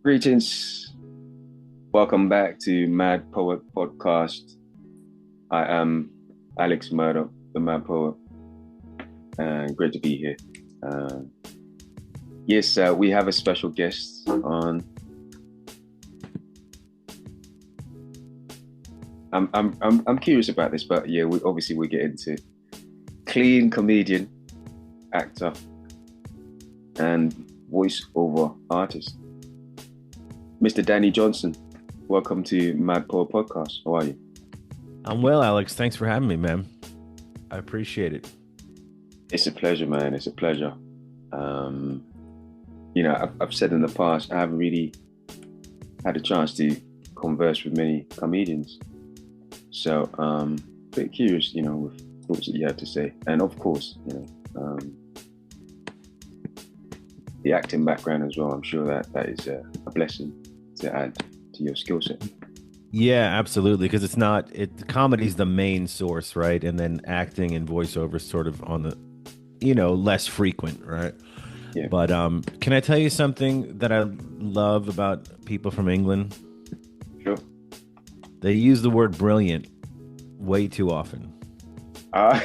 Greetings. Welcome back to Mad Poet Podcast. I am Alex Murdoch, the Mad Poet, and great to be here. Uh, yes, we have a special guest on. I'm curious about this, but yeah, we get into clean comedian, actor, and voiceover artist, Mr. Danny Johnson. Welcome to Mad Poet Podcast. How are you? I'm well, Alex. Thanks for having me, man. I appreciate it. It's a pleasure, man. It's a pleasure. Um, I've said in the past, I haven't really had a chance to converse with many comedians. So, a bit curious, with what you have to say. And of course, the acting background as well. I'm sure that is a blessing to add to your skill set. Yeah, absolutely. Because comedy's the main source, right? And then acting and voiceover sort of on the, less frequent, right? Yeah. But can I tell you something that I love about people from England? Sure. They use the word brilliant way too often. Uh,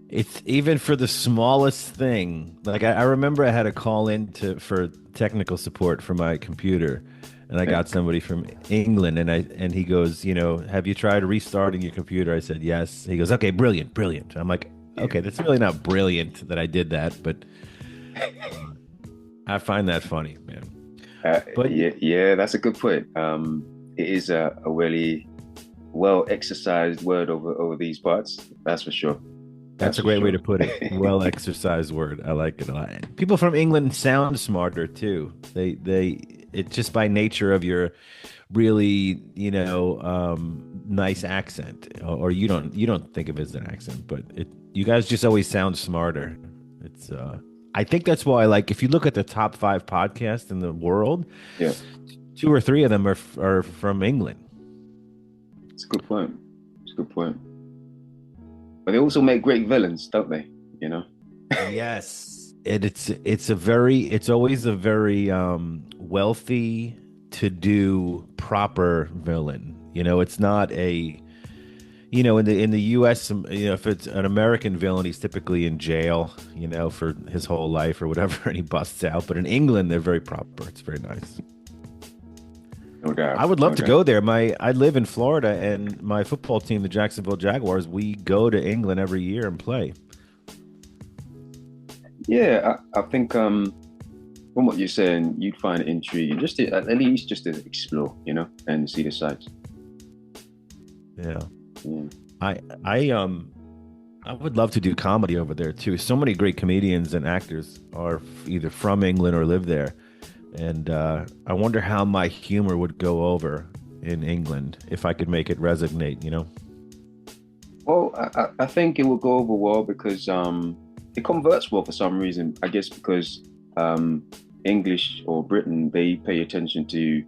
It's even for the smallest thing. Like I remember I had a call in for technical support for my computer, and I got somebody from England, and he goes, have you tried restarting your computer? I said yes. He goes, okay, brilliant, brilliant. I'm like, okay, that's really not brilliant that I did that, but I find that funny, man. But yeah, that's a good point. It is a really well exercised word over these parts. That's for sure. that's That's a for great way sure. to put it. Well exercised word. I like it a lot. People from England sound smarter too. It's just by nature of your really, nice accent, or you don't think of it as an accent, but you guys just always sound smarter. It's I think that's why, like, if you look at the top five podcasts in the world, Yeah, two or three of them are from England. it's a good point. It's a good point. But they also make great villains, don't they? You know? Yes. It's always a very wealthy to do proper villain. It's not a in the US, if it's an American villain, he's typically in jail, for his whole life or whatever, and he busts out. But in England, they're very proper. It's very nice. No doubt. I would love No to doubt. go there. I live in Florida, and my football team, the Jacksonville Jaguars, we go to England every year and play. Yeah, I think from what you're saying, you'd find it intriguing, just at least just to explore, and see the sights. Yeah. Yeah. I I I would love to do comedy over there too. So many great comedians and actors are either from England or live there, and I wonder how my humor would go over in England if I could make it resonate. Well, I think it will go over well because it converts well for some reason. I guess because English or Britain, they pay attention to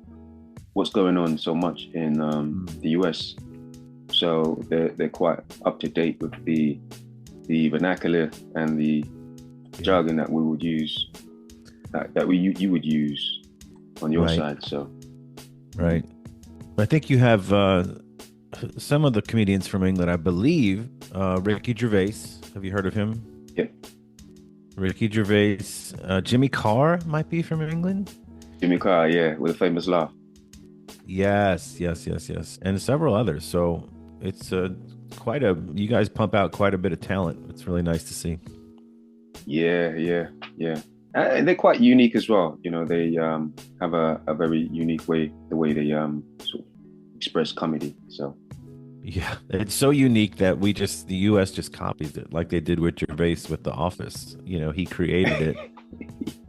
what's going on so much in Mm. the US. So they're quite up to date with the vernacular and the Yeah. jargon that we would use that you would use on your Right. side. So Right. I think you have some of the comedians from England. I believe Ricky Gervais. Have you heard of him? yeah, Ricky Gervais. Jimmy Carr might be from England. Jimmy Carr, yeah, with a famous laugh. Yes, yes, yes, yes, and several others. So it's you guys pump out quite a bit of talent. It's really nice to see. Yeah, yeah, yeah. And they're quite unique as well. They have a very unique way, the way they sort of express comedy. So Yeah, it's so unique that the U.S. just copies it, like they did with Gervais with The Office. He created it,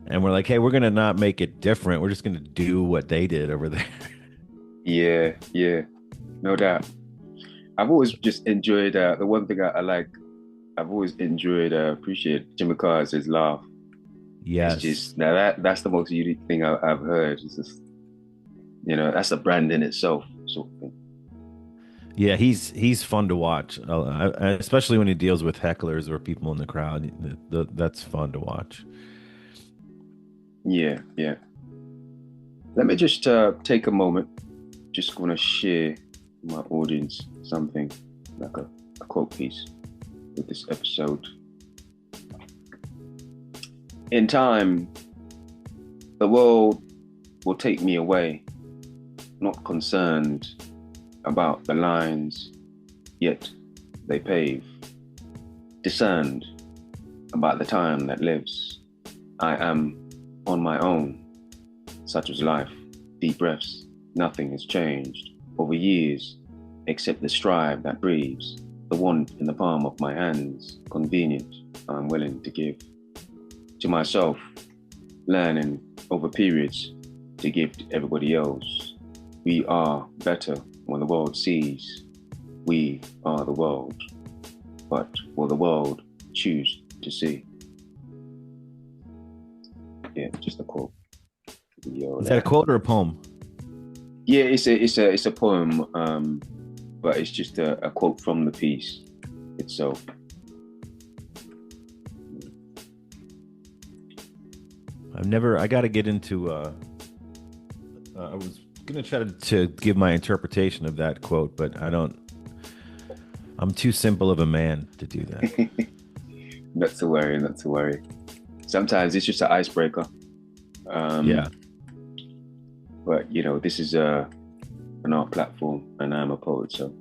and we're like, hey, we're gonna not make it different. We're just gonna do what they did over there. yeah, yeah, no doubt. I've always just enjoyed the one thing I like. I've always enjoyed, appreciate Jimmy Carr is his laugh. It's Yes. just now that's the most unique thing I've heard. It's just that's a brand in itself, sort of thing. Yeah, he's fun to watch, especially when he deals with hecklers or people in the crowd. That's fun to watch. Yeah, yeah. Let me just take a moment. Just gonna share with my audience something like a quote piece with this episode. In time, the world will take me away, not concerned about the lines yet they pave, discerned about the time that lives. I am on my own, such was life, deep breaths, nothing has changed over years, except the strive that breathes, the want in the palm of my hands, convenient, I'm willing to give. To myself, learning over periods to give to everybody else. We are better when the world sees we are the world, but will the world choose to see? Yeah, just a quote. Is that a quote or a poem? Yeah, it's a poem, but it's just a quote from the piece itself. I got to get into, I was going to try to give my interpretation of that quote, but I'm too simple of a man to do that. Not to worry, not to worry. Sometimes it's just an icebreaker. Yeah. But, this is an art platform and I'm a poet, so.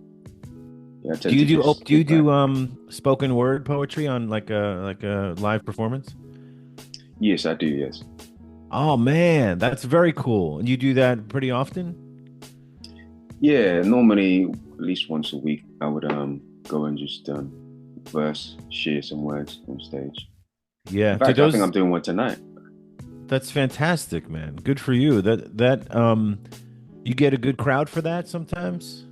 Yeah, do you do spoken word poetry on like a live performance? Yes, I do, yes. Oh man, that's very cool. And you do that pretty often? Yeah, normally at least once a week I would go and just verse, share some words on stage. Yeah. In fact, I think I'm doing one tonight. That's fantastic, man. Good for you. That you get a good crowd for that sometimes?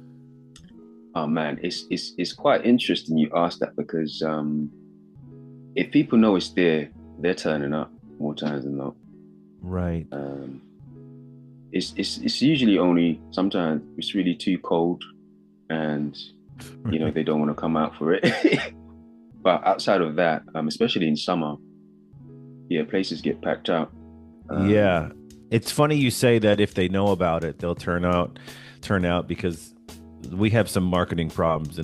Oh man, it's quite interesting you ask that because if people know it's there, they're turning up more times than not. Right. It's usually only sometimes it's really too cold, and they don't want to come out for it. But outside of that, especially in summer, yeah, places get packed out. Yeah, it's funny you say that. If they know about it, they'll turn out because we have some marketing problems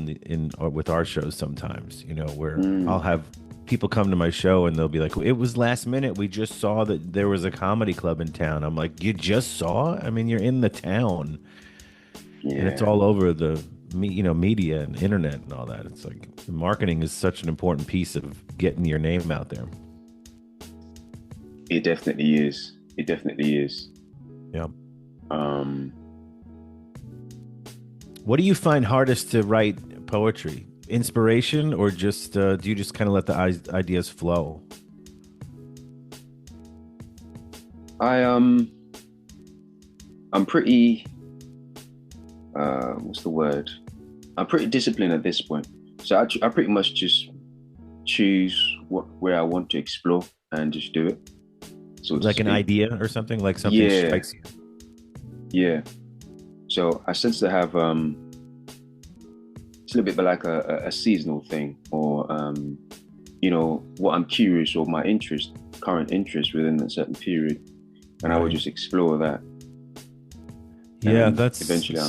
with our shows sometimes. Where I'll have people come to my show and they'll be like, "It was last minute. We just saw that there was a comedy club in town." I'm like, "You just saw? I mean, you're in the town, and it's all over the media and internet and all that. It's like marketing is such an important piece of getting your name out there." It definitely is. It definitely is. Yeah. What do you find hardest to write poetry? Inspiration, or just do you just kind of let the ideas flow? I'm pretty what's the word? I'm pretty disciplined at this point. So I pretty much just choose where I want to explore and just do it. So like an idea or something, like something strikes you. Yeah. So I sense to have it's a little bit like a seasonal thing, or what I'm curious or my current interest within a certain period, and I would just explore that. Yeah, that's eventually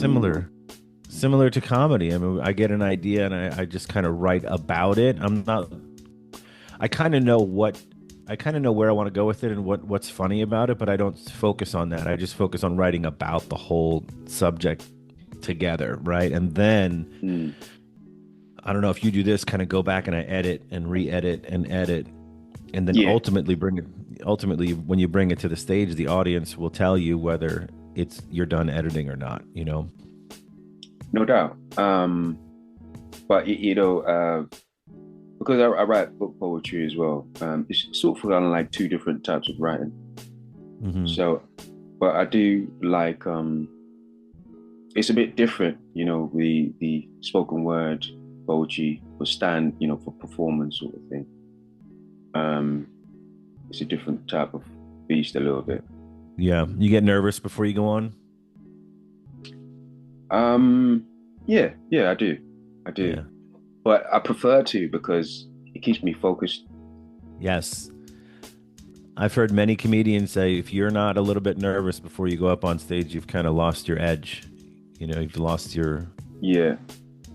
similar to comedy. I mean, I get an idea and I just kind of write about it. I kind of know where I want to go with it and what's funny about it, but I don't focus on that. I just focus on writing about the whole subject together, right? And then I don't know if you do this, kind of go back and I edit and re-edit and edit, and then ultimately when you bring it to the stage, the audience will tell you whether you're done editing or not. No doubt. But because I write book poetry as well, it's sort of kind of like two different types of writing. Mm-hmm. So, but I do like it's a bit different, the spoken word poetry for for performance sort of thing. It's a different type of beast a little bit. Yeah, you get nervous before you go on? Yeah, I do. Yeah. But I prefer to because it keeps me focused. Yes. I've heard many comedians say if you're not a little bit nervous before you go up on stage, you've kind of lost your edge. You know, you've lost your. Yeah.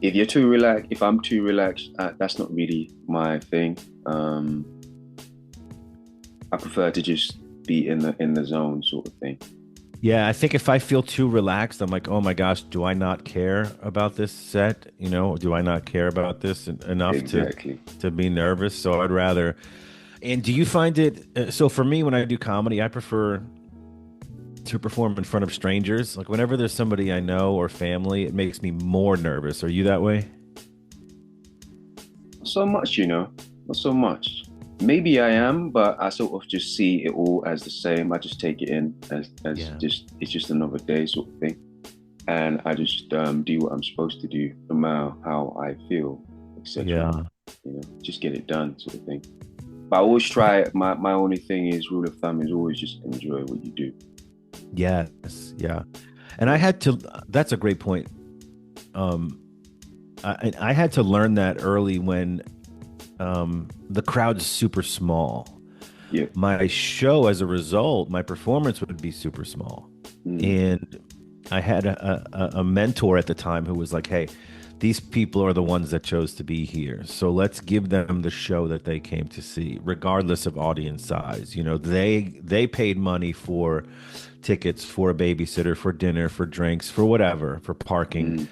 If you're too relaxed, if I'm too relaxed, that's not really my thing. Um, I prefer to just be in the zone, sort of thing. Yeah, I think if I feel too relaxed, I'm like, oh my gosh, do I not care about this set? You know, do I not care about this enough Exactly. to be nervous? So I'd rather. And do you find it? So for me, when I do comedy, I prefer to perform in front of strangers. Like whenever there's somebody I know or family, it makes me more nervous. Are you that way? Not so much, not so much. Maybe I am, but I sort of just see it all as the same. I just take it in as Yeah. just it's just another day sort of thing, and I just do what I'm supposed to do, no matter how I feel, etc. Yeah. Just get it done, sort of thing. But I always try. My only thing is rule of thumb is always just enjoy what you do. Yes. Yeah. And I had to. That's a great point. Um, I had to learn that early when the crowd's super small. Yeah. My show, as a result, my performance would be super small. Mm. And I had a mentor at the time who was like, hey, these people are the ones that chose to be here. So let's give them the show that they came to see, regardless of audience size. You know, they paid money for tickets, for a babysitter, for dinner, for drinks, for whatever, for parking. Mm.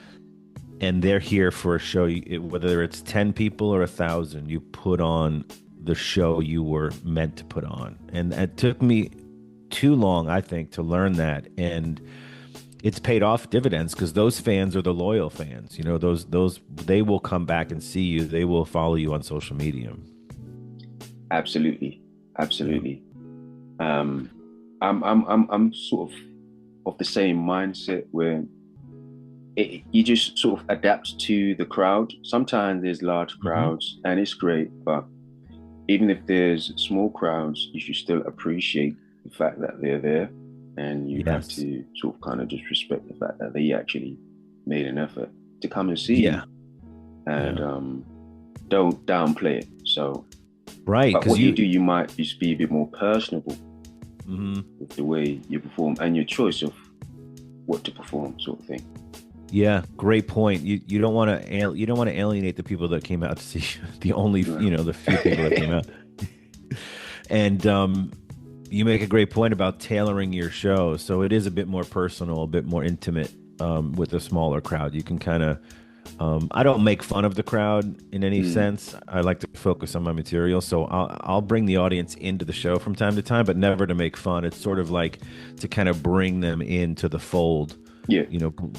And they're here for a show. Whether it's 10 people or 1,000, you put on the show you were meant to put on. And it took me too long, I think, to learn that. And it's paid off dividends because those fans are the loyal fans. You know, those they will come back and see you. They will follow you on social media. Absolutely, Yeah. absolutely. Um, I'm sort of the same mindset where you just sort of adapt to the crowd. Sometimes there's large Hmm. crowds and it's great, but even if there's small crowds, you should still appreciate the fact that they're there, and you have Yes. to sort of kind of just respect the fact that they actually made an effort to come and see you, Yeah. and Yeah. don't downplay it. So, Right. but Because what you you. do, you might just be a bit more personable Mhm. with the way you perform and your choice of what to perform, sort of thing. Yeah, great point. You don't want to you don't want to alienate the people that came out to see you. The only, Right. the few people that came out. And you make a great point about tailoring your show. So it is a bit more personal, a bit more intimate with a smaller crowd. You can kind of, I don't make fun of the crowd in any Mm, sense. I like to focus on my material. So I'll bring the audience into the show from time to time, but never to make fun. It's sort of like to kind of bring them into the fold, yeah,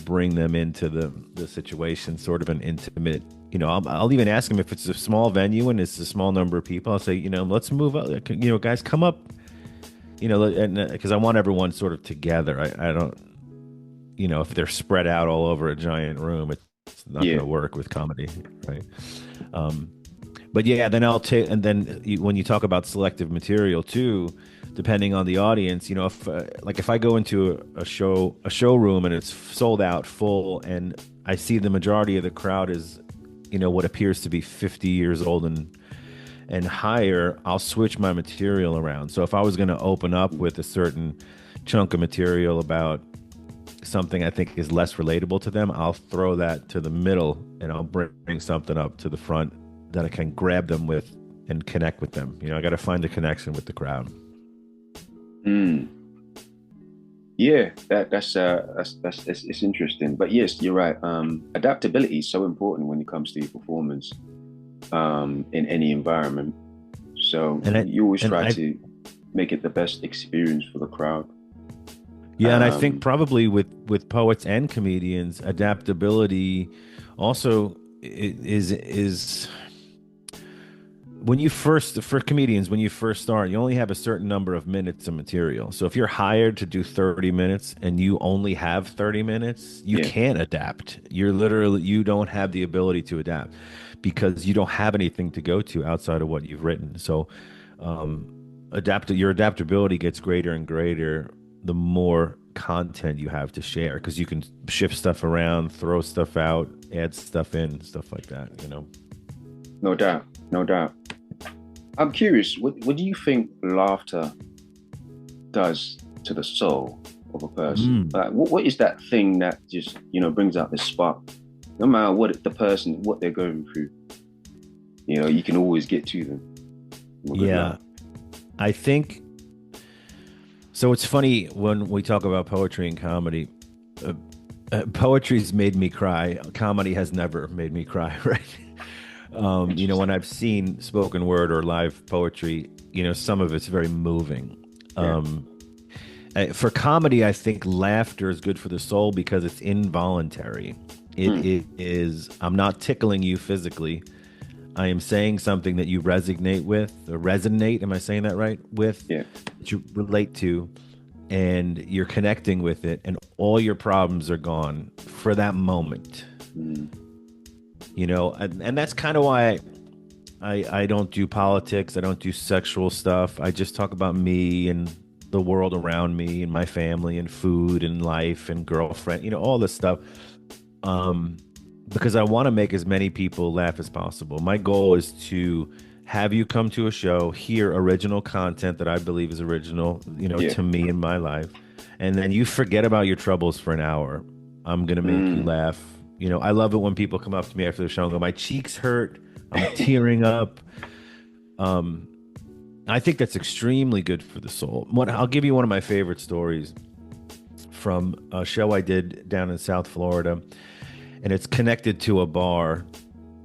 bring them into the situation, sort of an intimate. I'll even ask them if it's a small venue and it's a small number of people. I'll say, let's move up. Guys, come up. And because I want everyone sort of together. I don't, if they're spread out all over a giant room, it's not going yeah, to work with comedy, right? Um, but yeah, then I'll take, and then when you talk about selective material too, depending on the audience, if I go into a showroom and it's sold out full, and I see the majority of the crowd is, what appears to be 50 years old and higher, I'll switch my material around. So if I was going to open up with a certain chunk of material about something I think is less relatable to them, I'll throw that to the middle and I'll bring something up to the front that I can grab them with and connect with them. I got to find a connection with the crowd. mm, yeah. That's it's interesting. But yes, you're right. Adaptability is so important when it comes to your performance in any environment. So And I you always and try I to make it the best experience for the crowd. Yeah, and I think Um, probably with poets and comedians, adaptability also is when you first for comedians when you first start, you only have a certain number of minutes of material. So if you're hired to do 30 minutes and you only have 30 minutes, you yeah, can't adapt. You don't have the ability to adapt because you don't have anything to go to outside of what you've written. So um your adaptability gets greater and greater the more content you have to share because you can shift stuff around, throw stuff out, add stuff in, stuff like that. no doubt, no doubt. I'm curious, what do you think laughter does to the soul of a person? Mm. Like, what is that thing that just, brings out the spark? No matter what the person, what they're going through, you can always get to them with a good laugh. Yeah, I think so. It's funny when we talk about poetry and comedy. Uh, Poetry's made me cry. Comedy has never made me cry, right? When Interesting. I've seen spoken word or live poetry, some of it's very moving. Yeah. Um, for comedy, I think laughter is good for the soul because it's involuntary. Mm, It is, I'm not tickling you physically. I am saying something that you resonate with, or resonate. Am I saying that right? With, yeah. that you relate to, and you're connecting with it, and all your problems are gone for that moment. Mm, And that's kind of why I don't do politics. I don't do sexual stuff. I just talk about me and the world around me and my family and food and life and girlfriend, all this stuff. Um, because I want to make as many people laugh as possible. My goal is to have you come to a show, hear original content that I believe is original, yeah. to me in my life, and then you forget about your troubles for an hour. I'm gonna make you Mm. laugh. I love it when people come up to me after the show and go, "My cheeks hurt. I'm tearing up." Um, I think that's extremely good for the soul. I'll give you one of my favorite stories from a show I did down in South Florida, and it's connected to a bar,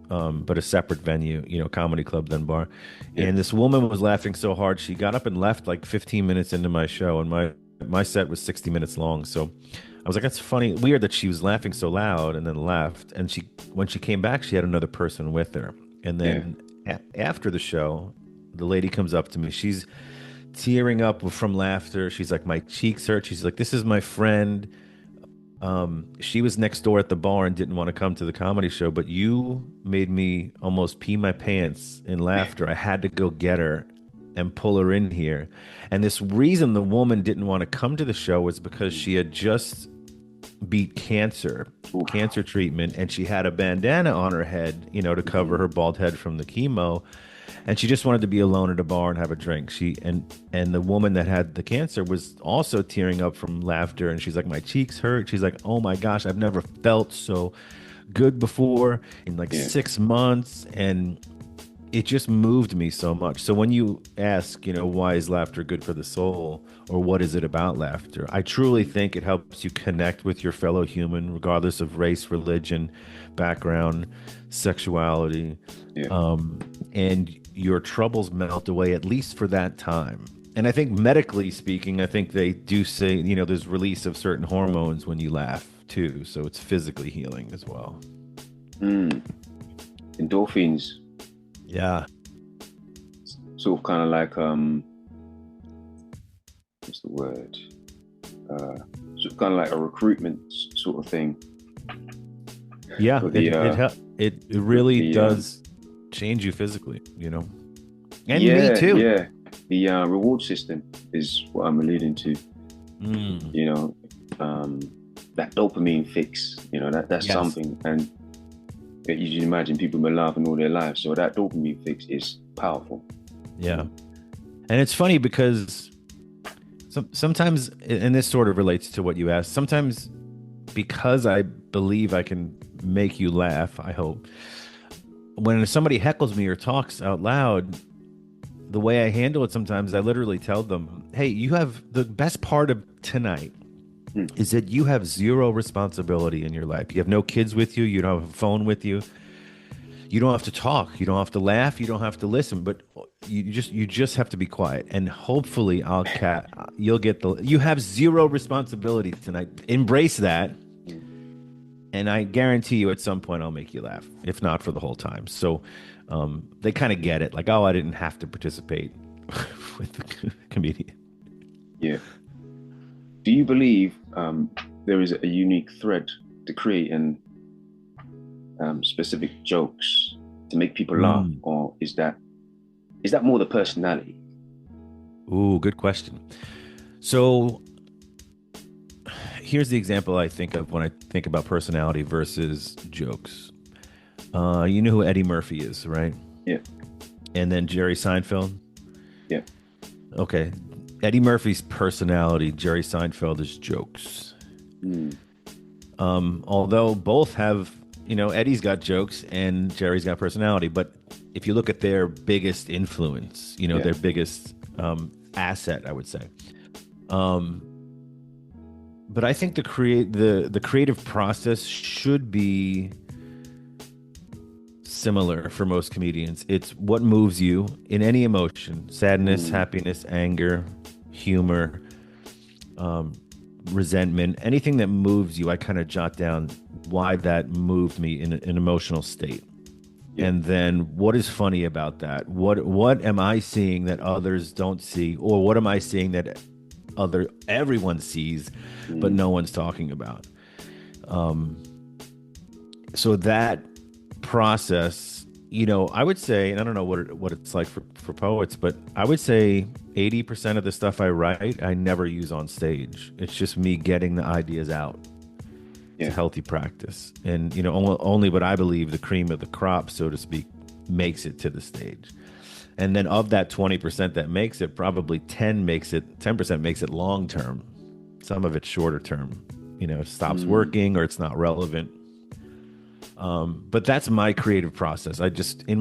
but a separate venue, comedy club then bar. Yeah. And this woman was laughing so hard she got up and left like 15 minutes into my show, and my set was 60 minutes long. So I was like, that's funny, weird that she was laughing so loud and then left. And when she came back, she had another person with her. And Yeah. then after the show, the lady comes up to me. She's tearing up from laughter. She's like, my cheeks hurt. She's like, this is my friend. She was next door at the bar and didn't want to come to the comedy show, but you made me almost pee my pants in laughter. I had to go get her and pull her in here. And this reason the woman didn't want to come to the show was because she had just beat Oof. cancer treatment, and she had a bandana on her head, to cover Mm. her bald head from the chemo, and she just wanted to be alone at a bar and have a drink. And the woman that had the cancer was also tearing up from laughter, and she's like, my cheeks hurt. She's like, oh my gosh, I've never felt so good before in like Yeah. 6 months. And it just moved me so much. So when you ask, why is laughter good for the soul, or what is it about laughter, I truly think it helps you connect with your fellow human, regardless of race, religion, background, sexuality, Yeah. and your troubles melt away, at least for that time. And I think medically speaking, I think they do say, there's release of certain hormones when you laugh too. So it's physically healing as well. Mm. Endorphins, Yeah. sort of kind of like what's the word? Uh, sort of kind of like a recruitment sort of thing Yeah, for it the it hel- it really the does change you physically, and me yeah, too. yeah, the reward system is what I'm alluding to. Mm, You know, um, that dopamine fix. That's yes, something, and you can imagine people been laughing all their lives, so that dopamine fix is powerful. yeah, and it's funny because sometimes, and this sort of relates to what you asked. Sometimes, because I believe I can make you laugh, I hope when somebody heckles me or talks out loud, the way I handle it sometimes, I literally tell them, "Hey, you have the best part of tonight." Hmm. Is that you have zero responsibility in your life. You have no kids with you. You don't have a phone with you. You don't have to talk. You don't have to laugh. You don't have to listen. But you just have to be quiet. And hopefully, you'll get you have zero responsibility tonight. Embrace that, and I guarantee you, at some point, I'll make you laugh. If not for the whole time. So they kind of get it. Like, oh, I didn't have to participate with the comedian. Yeah. Do you believe there is a unique thread to create and specific jokes to make people laugh, Mm. or is that more the personality? Ooh, good question. So here's the example I think of when I think about personality versus jokes. You know who Eddie Murphy is, right? Yeah. and then Jerry Seinfeld. Yeah. Okay. Eddie Murphy's personality, Jerry Seinfeld is jokes. Mm. Although both have, Eddie's got jokes and Jerry's got personality. But if you look at their biggest influence, Yeah. their biggest asset, I would say. Um, but I think the creative process should be similar for most comedians. It's what moves you in any emotion: sadness, Mm. happiness, anger, humor, um, resentment, anything that moves you. I kind of jot down why that moved me in an emotional state. Yeah. And then what is funny about that? What am I seeing that others don't see, or what am I seeing that everyone sees but Mm. no one's talking about? So that process, I would say, and I don't know what it's like for poets, but I would say 80% of the stuff I write, I never use on stage. It's just me getting the ideas out. It's a Yeah. healthy practice. And, only what I believe the cream of the crop, so to speak, makes it to the stage. And then of that 20% that makes it, probably 10% makes it long term. Some of it's shorter term. It stops Mm. working or it's not relevant. But that's my creative process. I just I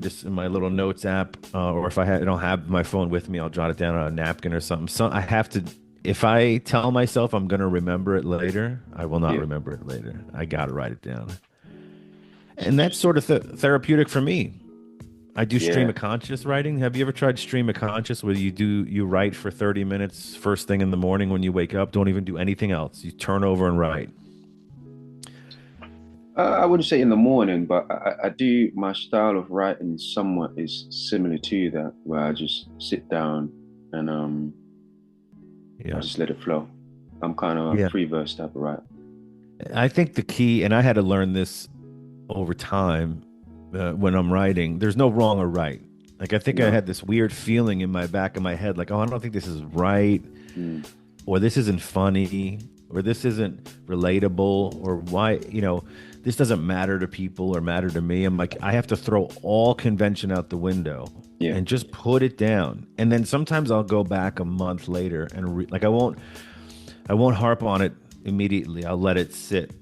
just in my little notes app, or if I don't have my phone with me, I'll jot it down on a napkin or something. So I have to. If I tell myself I'm going to remember it later, I will not Yeah. remember it later. I got to write it down, It's and that's interesting. sort of therapeutic for me. I do stream Yeah. of conscious writing. Have you ever tried stream of conscious, where you write for 30 minutes first thing in the morning when you wake up? Don't even do anything else. You turn over and write. I wouldn't say in the morning, but I do. My style of writing somewhat is similar to that, where I just sit down and I Yeah. just let it flow. I'm kind of a Yeah. free verse type of writer. I think the key, and I had to learn this over time when I'm writing, there's no wrong or right. Like, I think I No. had this weird feeling in my back of my head, like, oh, I don't think this is right, Mm. or this isn't funny, or this isn't relatable, or why, this doesn't matter to people or matter to me. I'm like, I have to throw all convention out the window Yeah. and just put it down. And then sometimes I'll go back a month later and like I won't harp on it immediately. I'll let it sit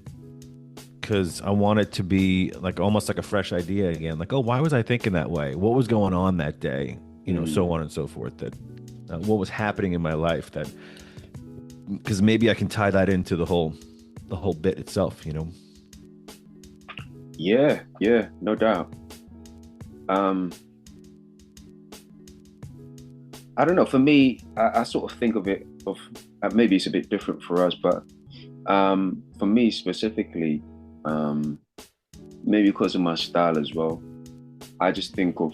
because I want it to be like almost like a fresh idea again. Like, oh, why was I thinking that way? What was going on that day? Mm. So on and so forth. That what was happening in my life, that because maybe I can tie that into the whole bit itself. Yeah. Yeah. No doubt. Um, I don't know. For me, I sort of think of it of maybe it's a bit different for us, but for me specifically, um, maybe because of my style as well, I just think of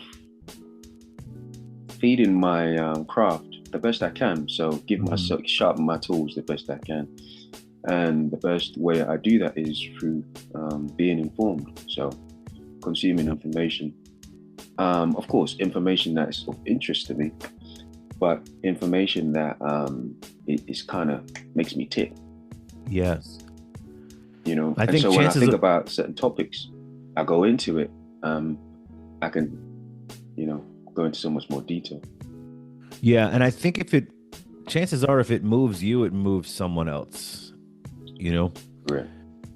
feeding my craft the best I can. So give Mhm. myself sharpen my tools the best I can, and the best way I do that is through being informed. So consuming Yeah. information. Of course, information that is of interest to me, but information that is kind of makes me tick, Yes. you know. I And think so when I chances think are, about certain topics, I go into it. I can, you know, go into so much more detail. yeah, and I think chances are if it moves you, it moves someone else. You know, Yeah.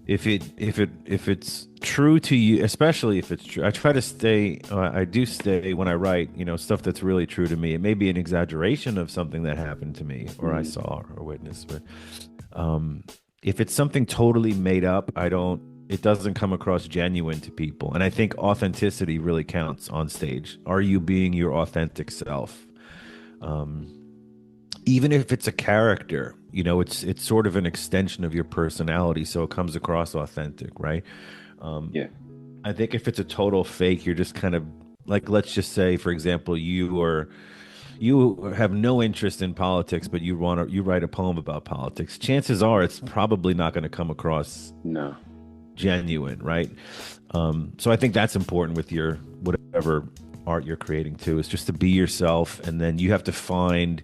if it's true to you, especially if it's true. I try to stay. I do stay when I write. Stuff that's really true to me. It may be an exaggeration of something that happened to me, or I Mm. saw or witnessed, but um, if it's something totally made up, I don't. It doesn't come across genuine to people, and I think authenticity really counts on stage. Are you being your authentic self? Um, Even if it's a character, it's sort of an extension of your personality, so it comes across authentic, right? Um, Yeah. I think if it's a total fake, you're just kind of like, let's just say, for example, you have no interest in politics, but you write a poem about politics. Chances are it's probably not going to come across No. genuine, right? So I think that's important with your whatever art you're creating too, is just to be yourself, and then you have to find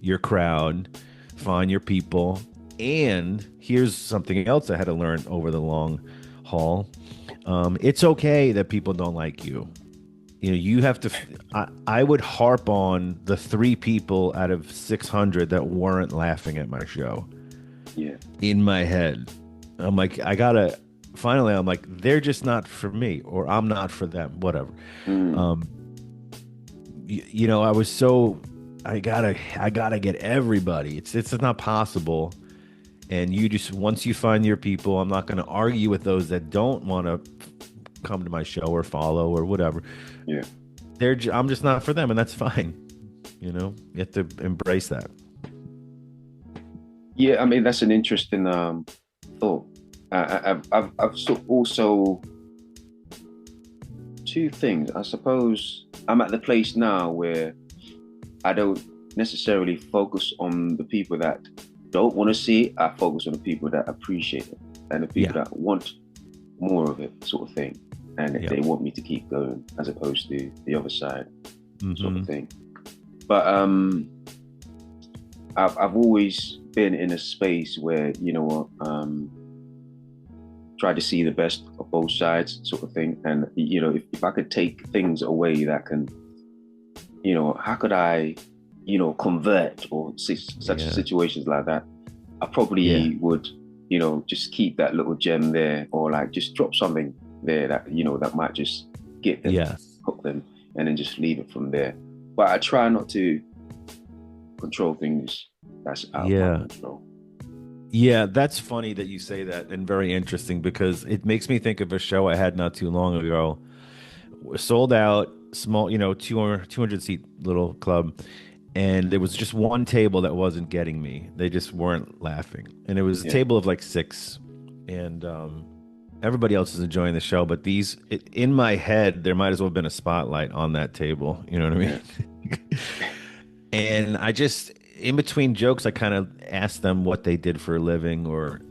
your crowd, find your people. And here's something else I had to learn over the long haul. It's okay that people don't like you. You know, you have to. I would harp on the three people out of 600 that weren't laughing at my show. Yeah. In my head, I'm like, I gotta. Finally, I'm like, they're just not for me, or I'm not for them. Whatever. Mm. Um, you know, I was so. I gotta get everybody. It's not possible. And you just once you find your people, I'm not going to argue with those that don't want to come to my show or follow or whatever. Yeah. I'm just not for them, and that's fine. You know, you have to embrace that. Yeah, I mean that's an interesting thought. I've also two things. I suppose I'm at the place now where I don't necessarily focus on the people that don't want to see it. I focus on the people that appreciate it and the people Yeah, that want more of it, sort of thing. And yeah. they want me to keep going as opposed to the other side, sort of Hmm. thing. But I've always been in a space where, you know what, try to see the best of both sides, sort of thing. And, you know, if I could take things away that can, you know, how could I, you know, convert or such Yeah, situations like that? I yeah, probably would, you know, just keep that little gem there, or like just drop something there that, you know, that might just get them, yes, hook them, and then just leave it from there. But I try not to control things that's out of my yeah. control. Yeah, that's funny that you say that and very interesting because it makes me think of a show I had not too long ago. Sold out, small, you know, 200 seat little club. And there was just one table that wasn't getting me. They just weren't laughing. And it was a Yeah, table of like six. And everybody else is enjoying the show. But in my head, there might as well have been a spotlight on that table. You know what I mean? yeah, And I just, in between jokes, I kind of asked them what they did for a living,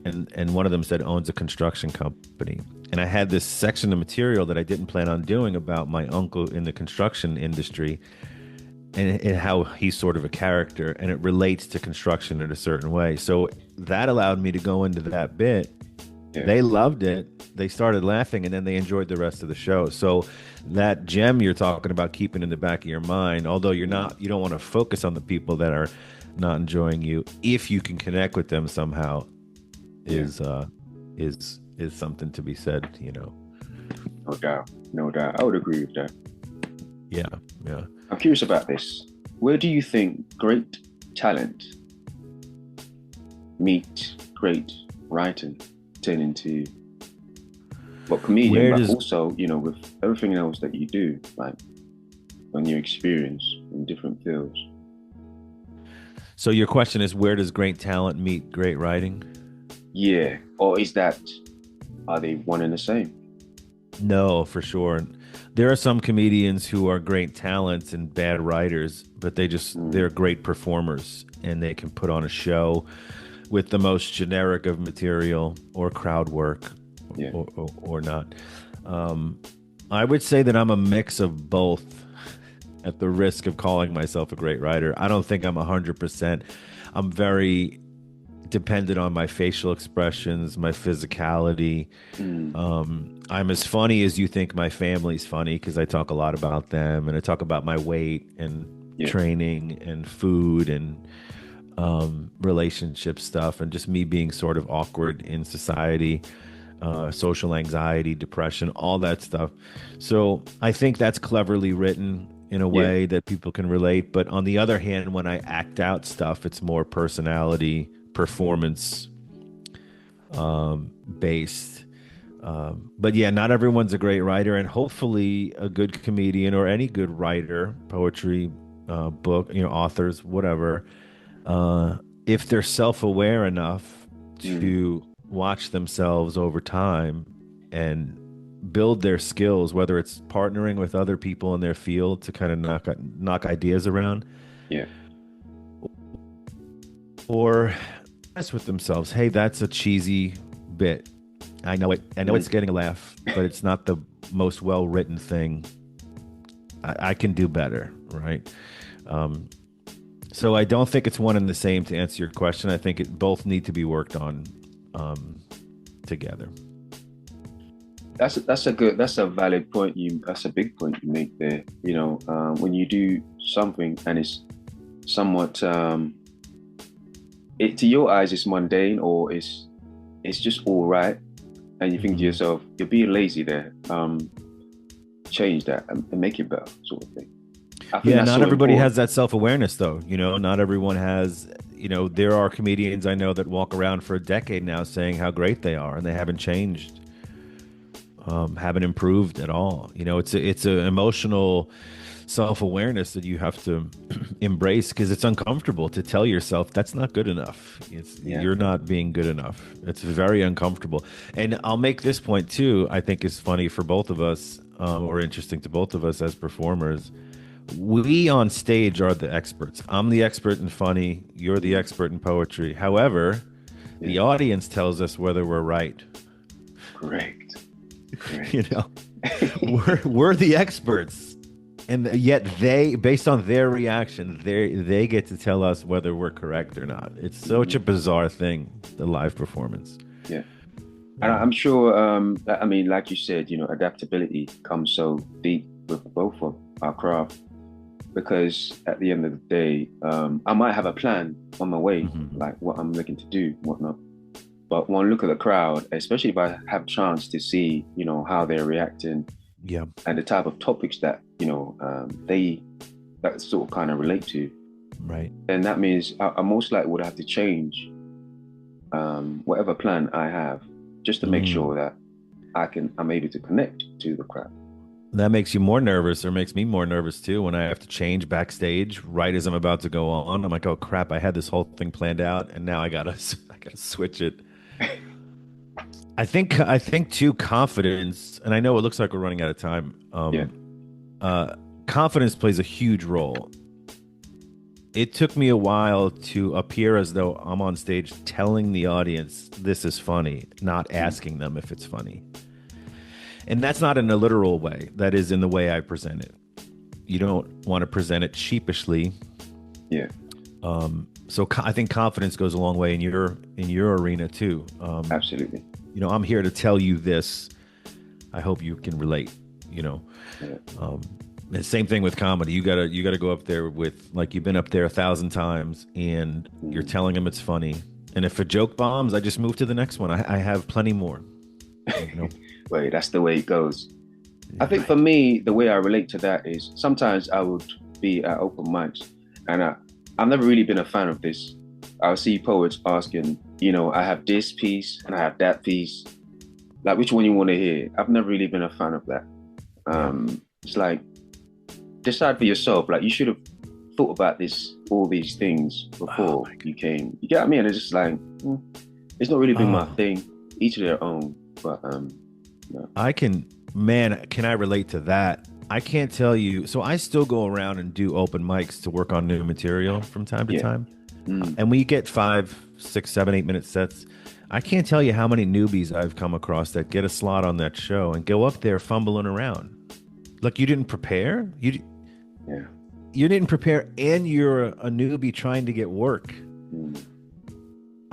and one of them said owns a construction company. And I had this section of material that I didn't plan on doing about my uncle in the construction industry and how he's sort of a character, and it relates to construction in a certain way. So that allowed me to go into that bit. yeah, They loved it. They started laughing, and then they enjoyed the rest of the show. So that gem you're talking about keeping in the back of your mind, although you don't want to focus on the people that are not enjoying you, if you can connect with them somehow, yeah. is something to be said. You know. No doubt, no doubt. I would agree with that. Yeah, yeah. I'm curious about this. Where do you think great talent meet great writing turn into, well, comedian, Where but does also, you know, with everything else that you do, like when you experience in different fields? so your question is where does great talent meet great writing? Yeah. Or is that, are they one and the same? No, for sure. There are some comedians who are great talents and bad writers, but Mm, they're great performers and they can put on a show with the most generic of material or crowd work yeah. or not. Um, I would say that I'm a mix of both at the risk of calling myself a great writer. I don't think I'm 100%. I'm very dependent on my facial expressions, my physicality. Mm, I'm as funny as you think my family's funny because I talk a lot about them and I talk about my weight and yeah. training and food and relationship stuff and just me being sort of awkward in society, social anxiety, depression, all that stuff. So I think that's cleverly written in a Yeah. way that people can relate. But on the other hand, when I act out stuff, it's more personality, performance based. But yeah, not everyone's a great writer, and hopefully, a good comedian or any good writer, poetry, book, you know, authors, whatever, if they're self-aware enough Mm, to watch themselves over time and build their skills, whether it's partnering with other people in their field to kind of knock ideas around, yeah. or mess with themselves. Hey, that's a cheesy bit. I know it. I know it's Mm, getting a laugh, but it's not the most well-written thing. I can do better, right? Um, so I don't think it's one and the same to answer your question. I think it both need to be worked on um, together. That's a valid point. That's a big point you make there. When you do something and it's somewhat, it to your eyes it's mundane, or it's just all right, and you think to Mhm. yourself, you're being lazy there. Change that and make it better, sort of thing. I think Yeah, that's not so everybody important. has that self-awareness though. Not everyone has, there are comedians I know that walk around for a decade now saying how great they are and they haven't changed, haven't improved at all. It's a emotional self-awareness that you have to embrace because it's uncomfortable to tell yourself that's not good enough. Yeah, You're not being good enough. It's very uncomfortable. And I'll make this point too. I think is funny for both of us, or interesting to both of us as performers. We on stage are the experts. I'm the expert in funny. You're the expert in poetry. However, yeah, the audience tells us whether we're right. correct, You correct. know, we're the experts, and yet they, based on their reaction, they get to tell us whether we're correct or not. It's such a Mhm. bizarre thing, the live performance. Yeah, and Yeah. I'm sure. I mean, like you said, adaptability comes so deep with both of our craft, because at the end of the day, I might have a plan on my way, Hmm. like what I'm looking to do, whatnot. But one look at the crowd, especially if I have chance to see, how they're reacting Yeah. and the type of topics that, they that sort of kind of relate to, Right. then that means I most likely would have to change whatever plan I have, just to make Mm. sure that I'm able to connect to the crowd. That makes you more nervous, or makes me more nervous too, when I have to change backstage right as I'm about to go on. I'm like, oh crap, I had this whole thing planned out, and now I gotta I gotta switch it. I think too, confidence, and I know it looks like we're running out of time. Yeah. Uh, Confidence plays a huge role. It took me a while to appear as though I'm on stage telling the audience this is funny, not Mm. asking them if it's funny. And that's not in a literal way. That is in the way I present it. You don't want to present it sheepishly. Yeah. So I think confidence goes a long way in your arena too. Absolutely. I'm here to tell you this. I hope you can relate. You know, Yeah. um, the same thing with comedy. You gotta go up there with, like, you've been up there 1,000 times and you're Mm. telling them it's funny. And if a joke bombs, I just move to the next one. I have plenty more. You know, Wait, that's the way it goes. I think for right? me, the way I relate to that is sometimes I would be at open mics, and I've never really been a fan of this. I'll see poets asking, I have this piece and I have that piece. Like, which one you want to hear? I've never really been a fan of that. Yeah. It's like, decide for yourself. Like, you should have thought about all these things Oh before my God. you came. You get what I mean? It's just like, it's not really been my Oh, thing. Each of their own. But no. I can, man, can I relate to that? I can't tell you. So I still go around and do open mics to work on new material from time to Yeah. time. Mm. And we get 5, 6, 7, 8 minute sets. I can't tell you how many newbies I've come across that get a slot on that show and go up there fumbling around. Like, you didn't prepare. Yeah. You didn't prepare, and you're a newbie trying to get work. Mm.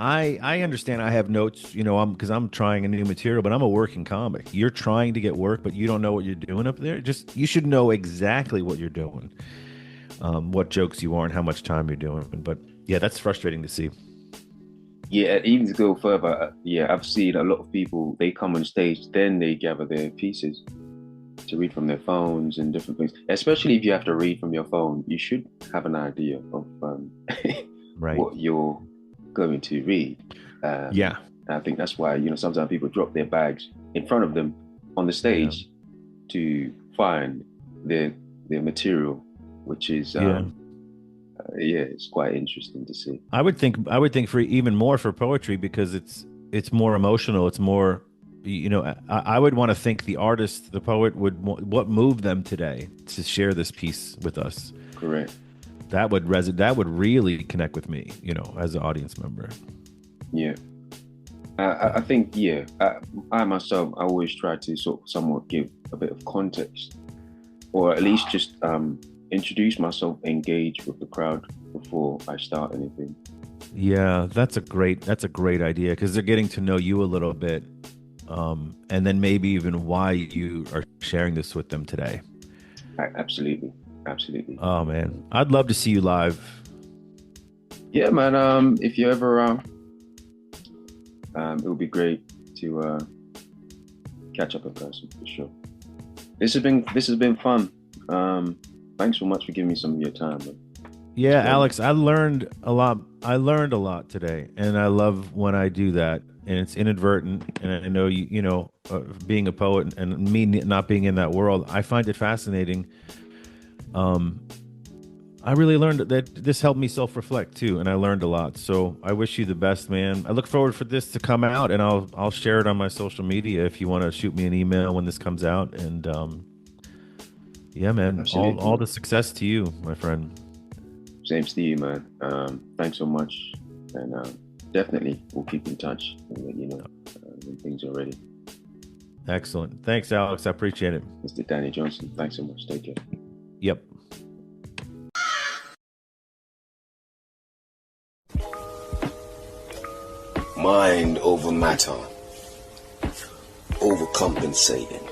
I understand. I have notes, because I'm trying a new material, but I'm a working comic. You're trying to get work, but you don't know what you're doing up there. Just, you should know exactly what you're doing, what jokes you are, and how much time you're doing. But yeah, that's frustrating to see. Yeah, even to go further, yeah, I've seen a lot of people, they come on stage, then they gather their pieces to read from their phones and different things. Especially if you have to read from your phone, you should have an idea of Right. what you're going to read. Yeah. I think that's why, sometimes people drop their bags in front of them on the Yeah. stage to find their their material, which is Yeah. yeah, it's quite interesting to see. I would think for even more for poetry, because it's more emotional. It's more, I would want to think the artist, the poet, what moved them today to share this piece with us. Correct. That would really connect with me, as an audience member. Yeah. I Yeah. think, yeah, I myself, I always try to sort of somewhat give a bit of context, or at least just introduce myself, engage with the crowd before I start anything. Yeah, that's a great idea, because they're getting to know you a little bit. and then maybe even why you are sharing this with them today. Absolutely, absolutely. Oh man, I'd love to see you live. Yeah, man. If you ever it would be great to catch up in person for sure. This has been fun. Thanks so much for giving me some of your time. Man. Yeah, Alex, I learned a lot. I learned a lot today, and I love when I do that. And it's inadvertent. And I know being a poet and me not being in that world, I find it fascinating. I really learned that this helped me self-reflect too, and I learned a lot. So I wish you the best, man. I look forward for this to come out, and I'll share it on my social media if you want to shoot me an email when this comes out. And yeah, man, all the success to you, my friend. Same to you, man. Thanks so much, and definitely we'll keep in touch and let you know when things are ready. Excellent. Thanks, Alex. I appreciate it. Mr. Danny Johnson, thanks so much. Take care. Yep. Mind over matter, overcompensating,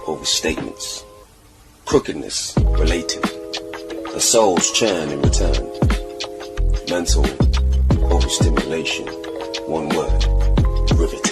overstatements, crookedness related, the soul's churn in return, mental overstimulation, one word, riveting.